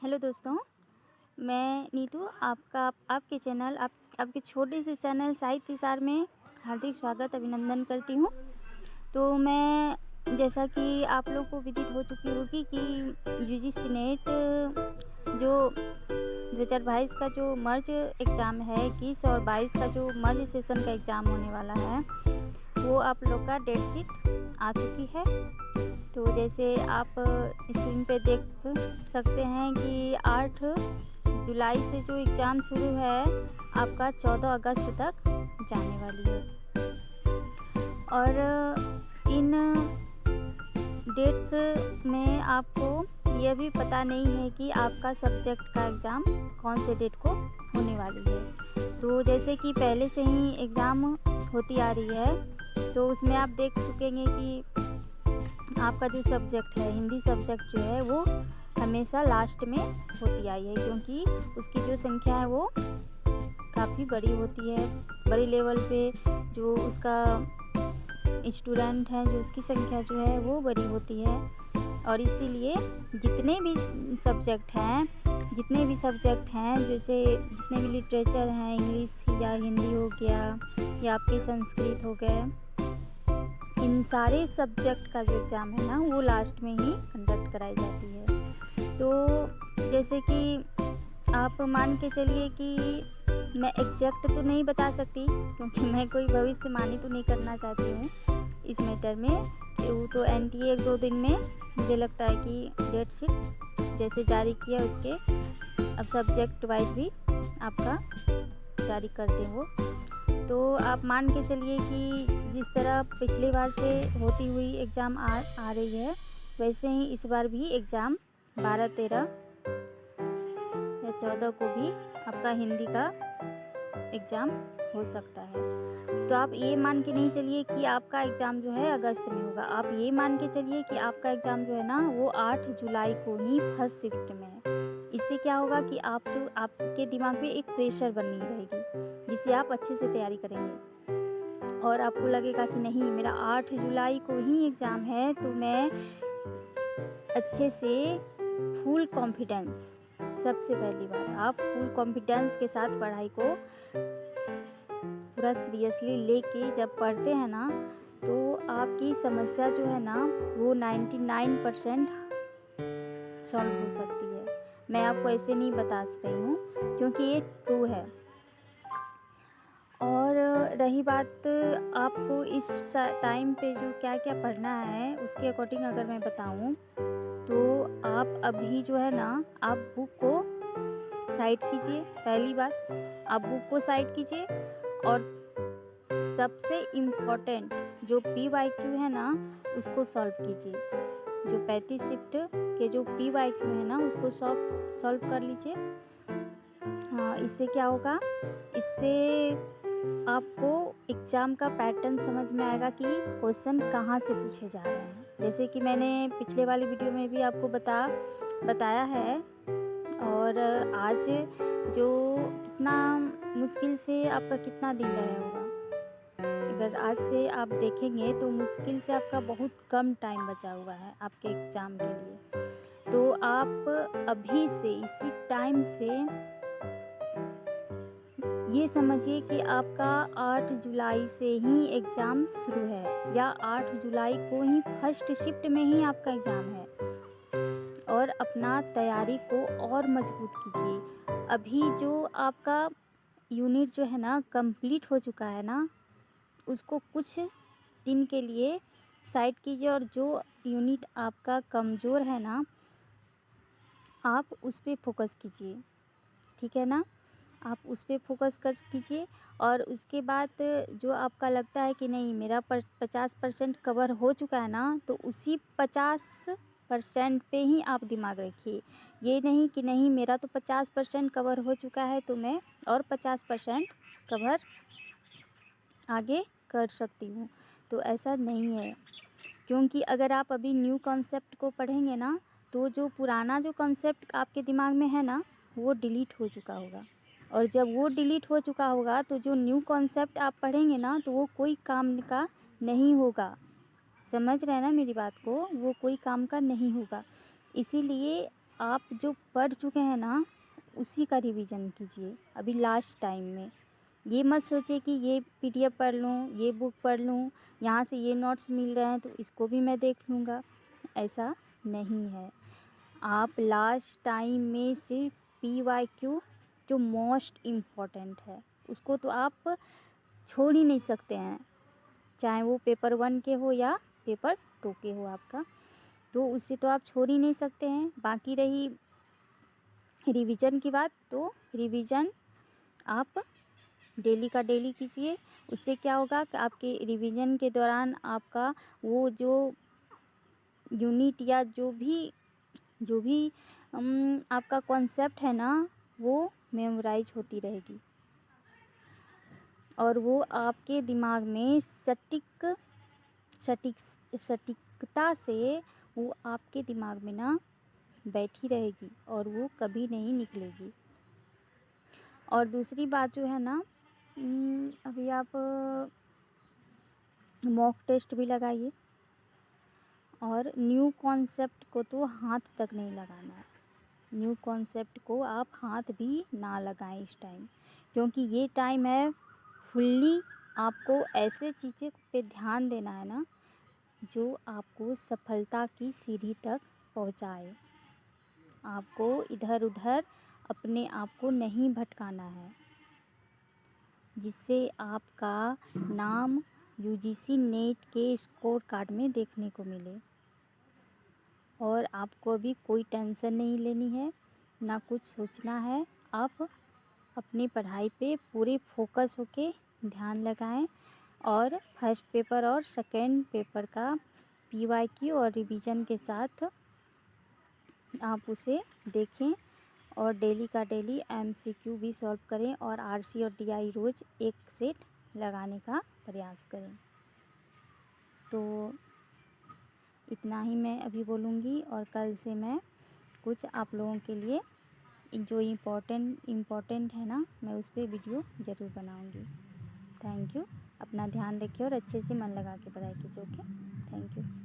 Hello दोस्तों, मैं नीतू आपके चैनल आपके छोटे से चैनल साहित्य विचार में हार्दिक स्वागत अभिनंदन करती हूँ। तो मैं जैसा कि आप लोग को विदित हो चुकी होगी कि यूजीसी नेट जो 2022 का जो मर्ज एग्ज़ाम है 21 और 22 का जो मर्ज सेशन का एग्ज़ाम होने वाला है वो आप लोग का डेट शीट आ चुकी है। तो जैसे आप स्क्रीन पे देख सकते हैं कि 8 जुलाई से जो एग्ज़ाम शुरू है आपका 14 अगस्त तक जाने वाली है। और इन डेट्स में आपको यह भी पता नहीं है कि आपका सब्जेक्ट का एग्ज़ाम कौन से डेट को होने वाली है। तो जैसे कि पहले से ही एग्ज़ाम होती आ रही है तो उसमें आप देख चुकेंगे कि आपका जो सब्जेक्ट है हिंदी सब्जेक्ट जो है वो हमेशा लास्ट में होती आई है, क्योंकि उसकी जो संख्या है वो काफ़ी बड़ी होती है। बड़ी लेवल पे जो उसका स्टूडेंट हैं जो उसकी संख्या जो है वो बड़ी होती है। और इसीलिए जितने भी सब्जेक्ट हैं जैसे जितने भी लिटरेचर हैं, इंग्लिश या हिंदी हो गया या आपके संस्कृत हो गए, इन सारे सब्जेक्ट का जो एग्ज़ाम है ना वो लास्ट में ही कंडक्ट कराई जाती है। तो जैसे कि आप मान के चलिए कि मैं एग्जैक्ट तो नहीं बता सकती, क्योंकि मैं कोई भविष्यवाणी तो नहीं करना चाहती हूँ इस मैटर में। तो एनटीए 1-2 दिन में मुझे लगता है कि डेट शीट जैसे जारी किया उसके अब सब्जेक्ट वाइज भी आपका जारी कर दें वो। तो आप मान के चलिए कि जिस तरह पिछली बार से होती हुई एग्ज़ाम आ रही है वैसे ही इस बार भी एग्ज़ाम 12, 13 या 14 को भी आपका हिंदी का एग्ज़ाम हो सकता है। तो आप ये मान के नहीं चलिए कि आपका एग्ज़ाम जो है अगस्त में होगा। आप ये मान के चलिए कि आपका एग्ज़ाम जो है ना वो 8 जुलाई को ही फर्स्ट शिफ्ट में है। इससे क्या होगा कि आपके दिमाग में एक प्रेशर बनी रहेगी जिससे आप अच्छे से तैयारी करेंगे और आपको लगेगा कि नहीं मेरा 8 जुलाई को ही एग्ज़ाम है तो मैं अच्छे से फुल कॉन्फिडेंस, सबसे पहली बात आप फुल कॉन्फिडेंस के साथ पढ़ाई को पूरा सीरियसली लेके जब पढ़ते हैं ना तो आपकी समस्या जो है ना वो 99% सॉल्व हो सकती है। मैं आपको ऐसे नहीं बता रही हूँ क्योंकि ये ट्रू है। और रही बात आपको इस टाइम पे जो क्या क्या पढ़ना है उसके अकॉर्डिंग अगर मैं बताऊँ तो आप अभी जो है ना आप बुक को साइड कीजिए। पहली बात आप बुक को साइड कीजिए और सबसे इम्पोर्टेंट जो PYQ है ना उसको सॉल्व कीजिए। जो 35 शिफ्ट के जो PYQ है ना उसको सॉल्व कर लीजिए। हाँ, इससे क्या होगा, इससे आपको एग्ज़ाम का पैटर्न समझ में आएगा कि क्वेश्चन कहाँ से पूछे जा रहे हैं। जैसे कि मैंने पिछले वाली वीडियो में भी आपको बताया है। और आज जो कितना मुश्किल से आपका कितना दिन रहा होगा, अगर आज से आप देखेंगे तो मुश्किल से आपका बहुत कम टाइम बचा हुआ है आपके एग्ज़ाम के लिए। तो आप अभी से इसी टाइम से ये समझिए कि आपका 8 जुलाई से ही एग्ज़ाम शुरू है या 8 जुलाई को ही फर्स्ट शिफ्ट में ही आपका एग्ज़ाम है। और अपना तैयारी को और मजबूत कीजिए। अभी जो आपका यूनिट जो है ना कंप्लीट हो चुका है ना उसको कुछ दिन के लिए साइड कीजिए और जो यूनिट आपका कमज़ोर है ना आप उस पर फोकस कीजिए, ठीक है ना। आप उस पर फोकस कर कीजिए और उसके बाद जो आपका लगता है कि नहीं मेरा 50% कवर हो चुका है ना तो उसी 50% पे ही आप दिमाग रखिए। ये नहीं कि नहीं मेरा तो 50% कवर हो चुका है तो मैं और 50% कवर आगे कर सकती हूँ, तो ऐसा नहीं है। क्योंकि अगर आप अभी न्यू कॉन्सेप्ट को पढ़ेंगे ना तो जो पुराना जो कॉन्सेप्ट आपके दिमाग में है ना वो डिलीट हो चुका होगा। और जब वो डिलीट हो चुका होगा तो जो न्यू कॉन्सेप्ट आप पढ़ेंगे ना तो वो कोई काम का नहीं होगा। समझ रहे हैं ना मेरी बात को, वो कोई काम का नहीं होगा। इसीलिए आप जो पढ़ चुके हैं ना उसी का रिवीजन कीजिए अभी लास्ट टाइम में। ये मत सोचिए कि ये पीडीएफ पढ़ लूँ, ये बुक पढ़ लूँ, यहाँ से ये नोट्स मिल रहे हैं तो इसको भी मैं देख लूँगा, ऐसा नहीं है। आप लास्ट टाइम में सिर्फ PYQ जो मोस्ट इम्पॉर्टेंट है उसको तो आप छोड़ ही नहीं सकते हैं, चाहे वो पेपर 1 के हो या पेपर 2 के हो आपका, तो उसे तो आप छोड़ ही नहीं सकते हैं। बाकी रही रिवीजन की बात, तो रिवीजन आप डेली का डेली कीजिए। उससे क्या होगा कि आपके रिवीजन के दौरान आपका वो जो यूनिट या जो भी आपका कॉन्सेप्ट है ना वो मेमोराइज होती रहेगी और वो आपके दिमाग में सटीकता से वो आपके दिमाग में ना बैठी रहेगी और वो कभी नहीं निकलेगी। और दूसरी बात जो है ना, अभी आप मॉक टेस्ट भी लगाइए और न्यू कॉन्सेप्ट को तो हाथ तक नहीं लगाना है। न्यू कॉन्सेप्ट को आप हाथ भी ना लगाएं इस टाइम, क्योंकि ये टाइम है फुल्ली आपको ऐसे चीज़ें पे ध्यान देना है ना जो आपको सफलता की सीढ़ी तक पहुंचाए। आपको इधर उधर अपने आप को नहीं भटकाना है, जिससे आपका नाम UGC नेट के स्कोर कार्ड में देखने को मिले। और आपको अभी कोई टेंशन नहीं लेनी है, ना कुछ सोचना है। आप अपनी पढ़ाई पे पूरे फोकस होके ध्यान लगाएं और फर्स्ट पेपर और सेकंड पेपर का PYQ और रिवीजन के साथ आप उसे देखें और डेली का डेली MCQ भी सॉल्व करें और RC और DI रोज़ एक सेट लगाने का प्रयास करें। तो इतना ही मैं अभी बोलूँगी और कल से मैं कुछ आप लोगों के लिए जो इम्पोर्टेंट है ना मैं उस पर वीडियो ज़रूर बनाऊँगी। Thank you. अपना ध्यान रखिए और अच्छे से मन लगा के पढ़ाई कीजिए। Okay, thank you.